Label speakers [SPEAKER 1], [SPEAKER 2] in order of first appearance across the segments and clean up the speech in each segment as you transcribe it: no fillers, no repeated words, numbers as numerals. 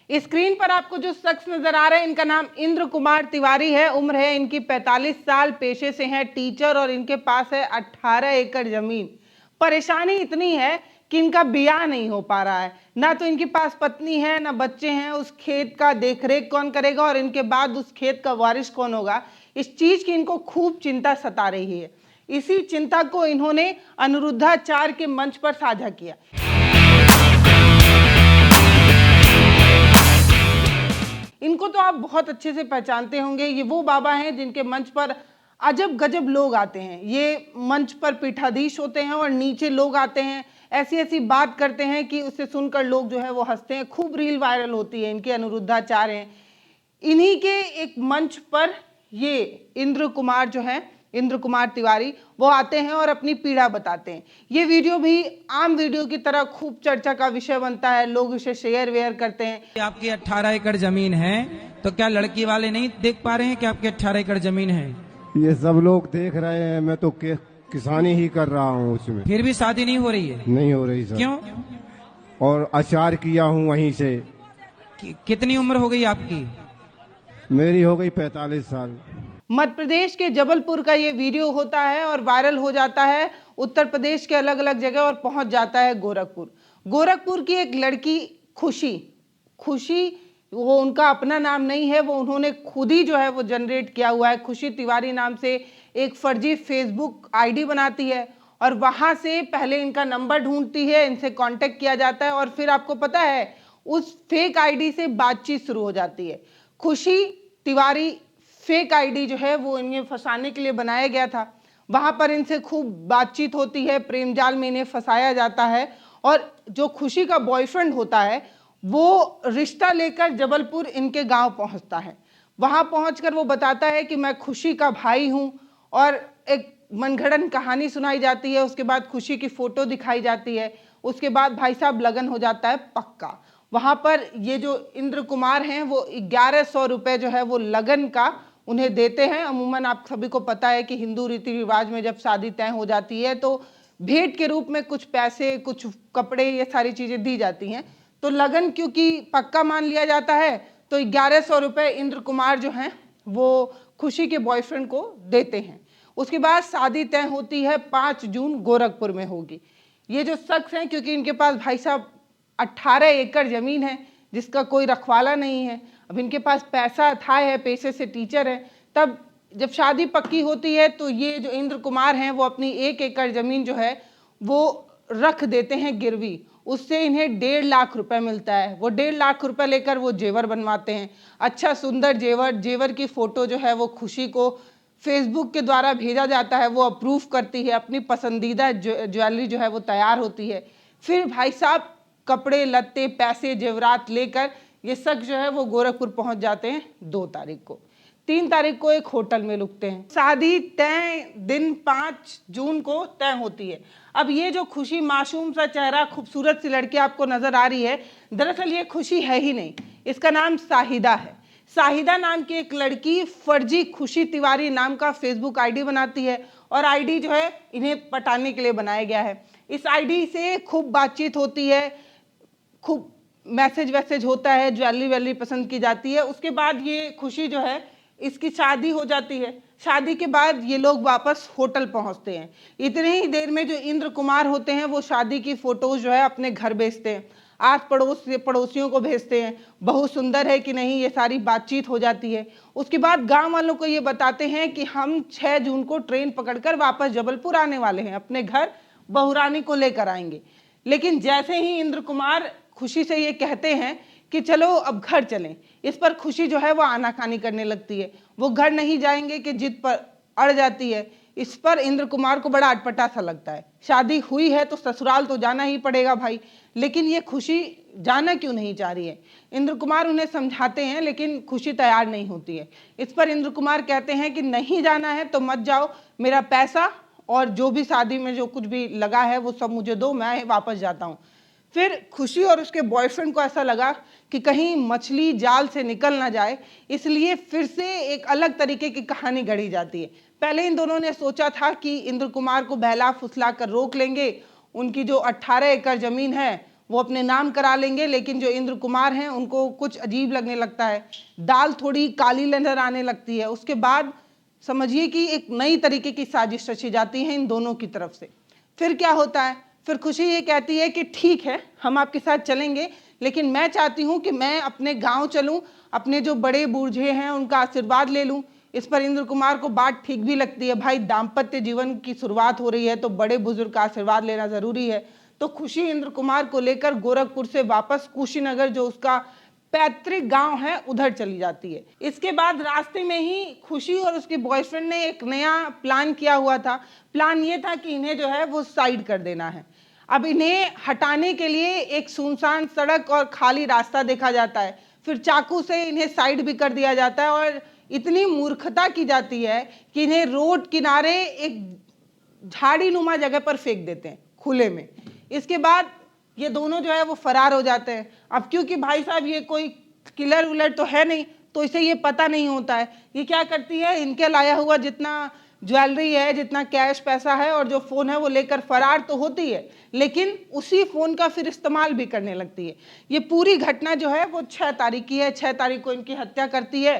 [SPEAKER 1] Screen पर आपको जो शख्स नजर आ रहे हैं, इनका नाम इंद्र कुमार तिवारी है। उम्र है इनकी 45 साल। पेशे से हैं टीचर और इनके पास है 18 एकड़ जमीन। परेशानी इतनी है कि इनका ब्याह नहीं हो पा रहा है। ना तो इनके पास पत्नी है, ना बच्चे हैं। उस खेत का देखरेख कौन करेगा और इनके बाद उस खेत का वारिस कौन होगा, इस चीज की इनको खूब चिंता सता रही है। इसी चिंता को इन्होंने अनुरुद्धाचार्य के मंच पर साझा किया। इनको तो आप बहुत अच्छे से पहचानते होंगे। ये वो बाबा हैं जिनके मंच पर अजब गजब लोग आते हैं। ये मंच पर पीठाधीश होते हैं और नीचे लोग आते हैं, ऐसी ऐसी बात करते हैं कि उसे सुनकर लोग जो है वो हंसते हैं। खूब रील वायरल होती है। इनके अनुरुद्धाचार्य हैं। इन्हीं के एक मंच पर ये इंद्र कुमार जो है, इंद्र कुमार तिवारी, वो आते हैं और अपनी पीड़ा बताते हैं। ये वीडियो भी आम वीडियो की तरह खूब चर्चा का विषय बनता है। लोग इसे शेयर वेयर करते हैं।
[SPEAKER 2] आपकी 18 एकड़ जमीन है, तो क्या लड़की वाले नहीं देख पा रहे हैं कि आपकी 18 एकड़ जमीन है?
[SPEAKER 3] ये सब लोग देख रहे हैं, मैं तो किसानी ही कर रहा हूँ उसमें।
[SPEAKER 2] फिर भी शादी नहीं हो रही है?
[SPEAKER 3] नहीं हो रही सर।
[SPEAKER 2] क्यों?
[SPEAKER 3] और अचार किया हूँ वहीं से।
[SPEAKER 2] कितनी उम्र हो गई आपकी?
[SPEAKER 3] मेरी हो गई 45 साल।
[SPEAKER 1] मध्य प्रदेश के जबलपुर का ये वीडियो होता है और वायरल हो जाता है उत्तर प्रदेश के अलग अलग जगह और पहुंच जाता है गोरखपुर। गोरखपुर की एक लड़की खुशी, वो उनका अपना नाम नहीं है, वो उन्होंने खुद ही जो है वो जनरेट किया हुआ है। खुशी तिवारी नाम से एक फर्जी फेसबुक आईडी बनाती है और वहां से पहले इनका नंबर ढूंढती है, इनसे कांटेक्ट किया जाता है और फिर आपको पता है उस फेक आईडी से बातचीत शुरू हो जाती है। खुशी तिवारी फेक आईडी जो है वो इन्हें फंसाने के लिए बनाया गया था। वहां पर इनसे खूब बातचीत होती है, प्रेम जाल में इन्हें फंसाया जाता है और जो खुशी का बॉयफ्रेंड होता है वो रिश्ता लेकर जबलपुर इनके गांव पहुंचता है। वहां पहुंचकर वो बताता है कि मैं खुशी का भाई हूं और एक मनगढ़ंत कहानी सुनाई जाती है। उसके बाद खुशी की फोटो दिखाई जाती है। उसके बाद भाई साहब लगन हो जाता है पक्का। वहां पर ये जो इंद्र कुमार हैं वो 1100 रुपये जो है वो लगन का उन्हें देते हैं। अमूमन आप सभी को पता है कि हिंदू रीति रिवाज में जब शादी तय हो जाती है तो भेंट के रूप में कुछ पैसे, कुछ कपड़े, ये सारी चीजें दी जाती हैं। तो लगन क्योंकि पक्का मान लिया जाता है तो 1100 रुपये इंद्र कुमार जो हैं वो खुशी के बॉयफ्रेंड को देते हैं। उसके बाद शादी तय होती है 5 जून गोरखपुर में होगी। ये जो शख्स हैं, क्योंकि इनके पास भाई साहब 18 एकड़ जमीन है जिसका कोई रखवाला नहीं है, अब इनके पास पैसा अथाह है, पेशे से टीचर है, तब जब शादी पक्की होती है तो ये जो इंद्र कुमार हैं वो अपनी 1 एकड़ जमीन जो है वो रख देते हैं गिरवी। उससे इन्हें 1.5 लाख रुपए मिलता है। वो 1.5 लाख रुपए लेकर वो जेवर बनवाते हैं। अच्छा सुंदर जेवर की फोटो जो है वो खुशी को फेसबुक के द्वारा भेजा जाता है। वो अप्रूव करती है, अपनी पसंदीदा ज्वेलरी जो है वो तैयार होती है। फिर भाई साहब कपड़े लत्ते, पैसे, जेवरात लेकर ये शख्स जो है वो गोरखपुर पहुंच जाते हैं 2 तारीख को। 3 तारीख को एक होटल में रुकते हैं। शादी तय दिन 5 जून को तय होती है। अब ये जो खुशी, मासूम सा चेहरा, खूबसूरत सी लड़की आपको नजर आ रही है, दरअसल ये खुशी है ही नहीं। इसका नाम साहिदा है। साहिदा नाम की एक लड़की फर्जी खुशी तिवारी नाम का फेसबुक आईडी बनाती है और आईडी जो है इन्हें पटाने के लिए बनाया गया है। इस आईडी से खूब बातचीत होती है, खूब मैसेज वैसेज होता है, ज्वेलरी पसंद की जाती है। उसके बाद ये खुशी जो है इसकी शादी हो जाती है। शादी के बाद ये लोग वापस होटल पहुंचते हैं। इतने ही देर में जो इंद्र कुमार होते हैं वो शादी की फोटोज जो है अपने घर भेजते हैं, आस पड़ोस से पड़ोसियों को भेजते हैं, बहुत सुंदर है कि नहीं, ये सारी बातचीत हो जाती है। उसके बाद गांव वालों को ये बताते हैं कि हम 6 जून को ट्रेन पकड़कर वापस जबलपुर आने वाले हैं, अपने घर बहुरानी को लेकर आएंगे। लेकिन जैसे ही इंद्र कुमार खुशी से ये कहते हैं कि चलो अब घर चलें, इस पर खुशी जो है वो आनाकानी करने लगती है। वो घर नहीं जाएंगे कि जिद पर अड़ जाती है। इस पर इंद्र कुमार को बड़ा अटपटा सा लगता है। शादी हुई है तो ससुराल तो जाना ही पड़ेगा भाई, लेकिन ये खुशी जाना क्यों नहीं चाह रही है। इंद्र कुमार उन्हें समझाते हैं लेकिन खुशी तैयार नहीं होती है। इस पर इंद्र कुमार कहते हैं कि नहीं जाना है तो मत जाओ, मेरा पैसा और जो भी शादी में जो कुछ भी लगा है वो सब मुझे दो, मैं वापस जाता हूँ। फिर खुशी और उसके बॉयफ्रेंड को ऐसा लगा कि कहीं मछली जाल से निकल ना जाए, इसलिए फिर से एक अलग तरीके की कहानी गढ़ी जाती है। पहले इन दोनों ने सोचा था कि इंद्र कुमार को बहला फुसला कर रोक लेंगे, उनकी जो 18 एकड़ जमीन है वो अपने नाम करा लेंगे, लेकिन जो इंद्र कुमार हैं उनको कुछ अजीब लगने लगता है, दाल थोड़ी काली नजर आने लगती है। उसके बाद समझिए कि एक नई तरीके की साजिश रची जाती है इन दोनों की तरफ से। फिर क्या होता है, फिर खुशी ये कहती है कि ठीक है हम आपके साथ चलेंगे, लेकिन मैं चाहती हूँ कि मैं अपने गांव चलूँ, अपने जो बड़े बूढ़े हैं उनका आशीर्वाद ले लूँ। इस पर इंद्र कुमार को बात ठीक भी लगती है, भाई दाम्पत्य जीवन की शुरुआत हो रही है तो बड़े बुजुर्ग का आशीर्वाद लेना जरूरी है। तो खुशी इंद्र कुमार को लेकर गोरखपुर से वापस कुशीनगर, जो उसका पैतृक गांव है, उधर चली जाती है। इसके बाद रास्ते में ही खुशी और उसके बॉयफ्रेंड ने एक नया प्लान किया हुआ था। प्लान ये था कि इन्हें जो है वो साइड कर देना है। अब इन्हें हटाने के लिए एक सुनसान सड़क और खाली रास्ता देखा जाता है, फिर चाकू से इन्हें साइड भी कर दिया जाता है और इतनी मूर्खता की जाती है कि इन्हें रोड किनारे एक झाड़ी नुमा जगह पर फेंक देते हैं खुले में। इसके बाद ये दोनों जो है वो फरार हो जाते हैं। अब क्योंकि भाई साहब ये कोई किलर विलर तो है नहीं, तो इसे ये पता नहीं होता है। ये क्या करती है, इनके लाया हुआ जितना ज्वेलरी है, जितना कैश पैसा है और जो फ़ोन है वो लेकर फरार तो होती है, लेकिन उसी फ़ोन का फिर इस्तेमाल भी करने लगती है। ये पूरी घटना जो है वो 6 तारीख की है। 6 तारीख को इनकी हत्या करती है।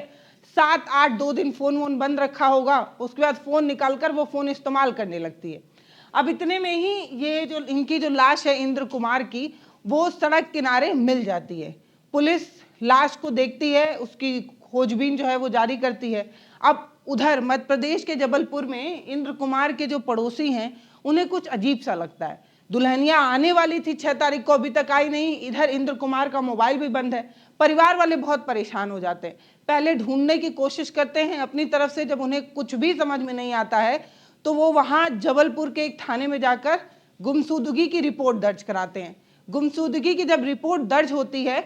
[SPEAKER 1] 7, 8, 2 दिन फ़ोन वोन बंद रखा होगा, उसके बाद फ़ोन निकाल कर वो फ़ोन इस्तेमाल करने लगती है। अब इतने में ही ये जो इनकी जो लाश है इंद्र कुमार की, वो सड़क किनारे मिल जाती है। पुलिस लाश को देखती है, उसकी खोजबीन जो है वो जारी करती है। अब उधर मध्य प्रदेश के जबलपुर में इंद्र कुमार के जो पड़ोसी हैं उन्हें कुछ अजीब सा लगता है। दुल्हनिया आने वाली थी 6 तारीख को, अभी तक आई नहीं। इधर इंद्र कुमार का मोबाइल भी बंद है। परिवार वाले बहुत परेशान हो जाते हैं, पहले ढूंढने की कोशिश करते हैं अपनी तरफ से। जब उन्हें कुछ भी समझ में नहीं आता है तो वो वहाँ जबलपुर के एक थाने में जाकर गुमशुदगी की रिपोर्ट दर्ज कराते हैं। गुमशुदगी की जब रिपोर्ट दर्ज होती है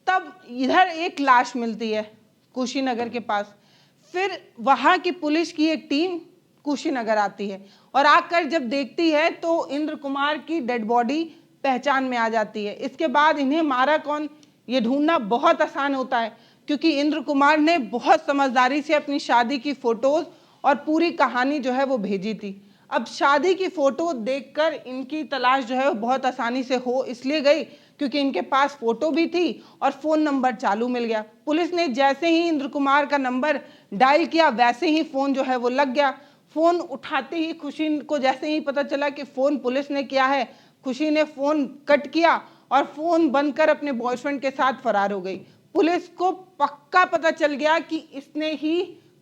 [SPEAKER 1] तब इधर एक लाश मिलती है कुशीनगर के पास। फिर वहाँ की पुलिस की एक टीम कुशीनगर आती है और आकर जब देखती है तो इंद्र कुमार की डेड बॉडी पहचान में आ जाती है। इसके बाद इन्हें मारा कौन, ये ढूंढना बहुत आसान होता है, क्योंकि इंद्र कुमार ने बहुत समझदारी से अपनी शादी की फोटोज और पूरी कहानी जो है वो भेजी थी। अब शादी की फोटो देखकर इनकी तलाश जो है वो बहुत आसानी से हो इसलिए गई क्योंकि इनके पास फोटो भी थी और फ़ोन नंबर चालू मिल गया। पुलिस ने जैसे ही इंद्र कुमार का नंबर डायल किया वैसे ही फ़ोन जो है वो लग गया। फ़ोन उठाते ही खुशी को जैसे ही पता चला कि फ़ोन पुलिस ने किया है, खुशी ने फ़ोन कट किया और फ़ोन बंद कर अपने बॉयफ्रेंड के साथ फरार हो गई। पुलिस को पक्का पता चल गया कि इसने ही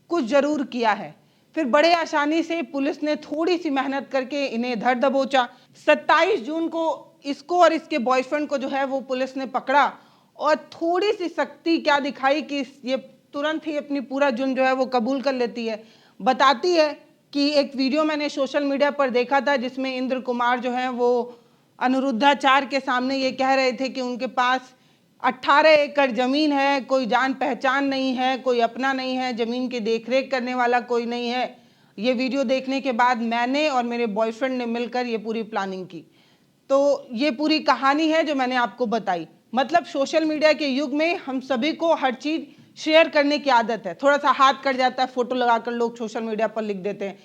[SPEAKER 1] कुछ ज़रूर किया है। फिर बड़े आसानी से पुलिस ने थोड़ी सी मेहनत करके इन्हें धर दबोचा। 27 जून को इसको और इसके बॉयफ्रेंड को जो है वो पुलिस ने पकड़ा और थोड़ी सी सख्ती क्या दिखाई कि ये तुरंत ही अपनी पूरा जुर्म जो है वो कबूल कर लेती है। बताती है कि एक वीडियो मैंने सोशल मीडिया पर देखा था जिसमें इंद्र कुमार जो है वो अनिरुद्धाचार्य के सामने ये कह रहे थे कि उनके पास 18 एकड़ ज़मीन है, कोई जान पहचान नहीं है, कोई अपना नहीं है, ज़मीन की देखरेख करने वाला कोई नहीं है। ये वीडियो देखने के बाद मैंने और मेरे बॉयफ्रेंड ने मिलकर ये पूरी प्लानिंग की। तो ये पूरी कहानी है जो मैंने आपको बताई। मतलब सोशल मीडिया के युग में हम सभी को हर चीज़ शेयर करने की आदत है। थोड़ा सा हाथ कट जाता है, फ़ोटो लगाकर लोग सोशल मीडिया पर लिख देते हैं।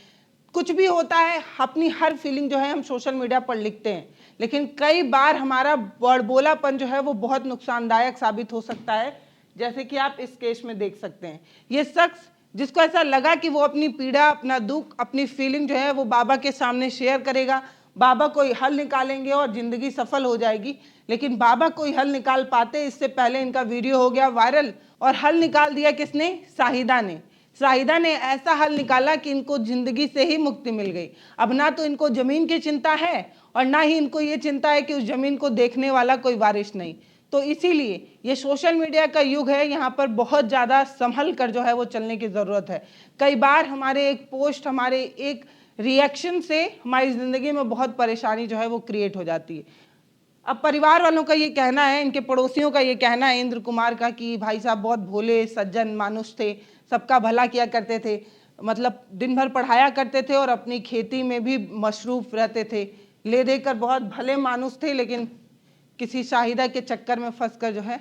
[SPEAKER 1] कुछ भी होता है, अपनी हर फीलिंग जो है हम सोशल मीडिया पर लिखते हैं, लेकिन कई बार हमारा बड़बोलापन जो है वो बहुत नुकसानदायक साबित हो सकता है, जैसे कि आप इस केस में देख सकते हैं। ये शख्स जिसको ऐसा लगा कि वो अपनी पीड़ा, अपना दुख, अपनी फीलिंग जो है वो बाबा के सामने शेयर करेगा, बाबा कोई हल निकालेंगे और ज़िंदगी सफल हो जाएगी, लेकिन बाबा कोई हल निकाल पाते इससे पहले इनका वीडियो हो गया वायरल। और हल निकाल दिया किसने? शाहिदा ने। शाहिदा ने ऐसा हल निकाला कि इनको ज़िंदगी से ही मुक्ति मिल गई। अब ना तो इनको ज़मीन की चिंता है और ना ही इनको ये चिंता है कि उस ज़मीन को देखने वाला कोई वारिस नहीं। तो इसीलिए ये सोशल मीडिया का युग है, यहाँ पर बहुत ज़्यादा संभल कर जो है वो चलने की ज़रूरत है। कई बार हमारे एक पोस्ट, हमारे एक रिएक्शन से हमारी ज़िंदगी में बहुत परेशानी जो है वो क्रिएट हो जाती है। अब परिवार वालों का ये कहना है, इनके पड़ोसियों का ये कहना है इंद्र कुमार का कि भाई साहब बहुत भोले सज्जन मानुष थे, सबका भला किया करते थे, मतलब दिन भर पढ़ाया करते थे और अपनी खेती में भी मशरूफ़ रहते थे, ले देकर बहुत भले मानुष थे, लेकिन किसी शाहिदा के चक्कर में फंसकर जो है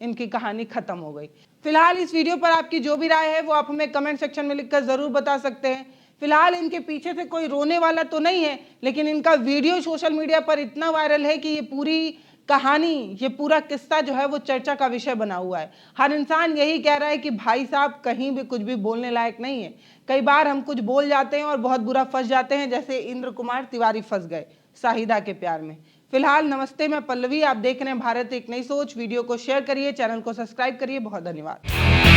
[SPEAKER 1] इनकी कहानी ख़त्म हो गई। फिलहाल इस वीडियो पर आपकी जो भी राय है वो आप हमें कमेंट सेक्शन में लिखकर ज़रूर बता सकते हैं। फिलहाल इनके पीछे से कोई रोने वाला तो नहीं है, लेकिन इनका वीडियो सोशल मीडिया पर इतना वायरल है कि ये पूरी कहानी, ये पूरा किस्सा जो है वो चर्चा का विषय बना हुआ है। हर इंसान यही कह रहा है कि भाई साहब कहीं भी कुछ भी बोलने लायक नहीं है। कई बार हम कुछ बोल जाते हैं और बहुत बुरा फंस जाते हैं, जैसे इंद्र कुमार तिवारी फंस गए शाहिदा के प्यार में। फिलहाल नमस्ते, मैं पल्लवी, आप देख रहे हैं भारत एक नई सोच। वीडियो को शेयर करिए, चैनल को सब्सक्राइब करिए। बहुत धन्यवाद।